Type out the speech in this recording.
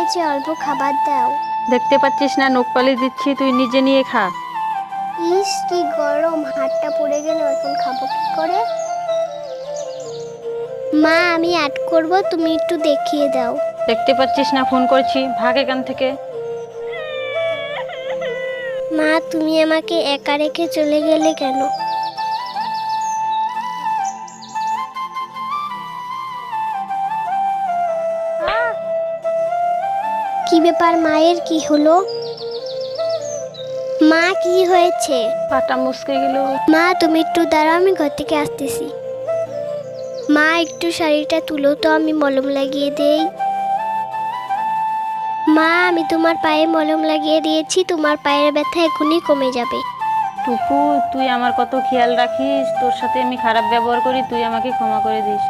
করেছি, অল্প খাবার দাও। দেখতে পাচ্ছিস না নখ পালিশ দিচ্ছি, তুই নিজে নিয়ে খা। ইস কি গরম, হাতটা পুড়ে গেল, এখন খাবো কি করে? মা আমি অ্যাড করব, তুমি একটু দেখিয়ে দাও। দেখতে পাচ্ছিস না ফোন করছি, ভাগ এখান থেকে। মা তুমি আমাকে একা রেখে চলে গেলে কেন? কি ব্যাপার, মায়ের কি হলো? মা কি হয়েছে? পাটা মুসকে গেল। মা তুমি একটু দাঁড়াও, আমি ঘর থেকে আসতেছি। মা একটু শাড়িটা তুলো তো, আমি মলম লাগিয়ে দেই। মা আমি তোমার পায়ে মলম লাগিয়ে দিয়েছি, তোমার পায়ের ব্যথা এখনই কমে যাবে। টুকু, তুই আমার কত খেয়াল রাখিস, তোর সাথে আমি খারাপ ব্যবহার করি, তুই আমাকে ক্ষমা করে দিস।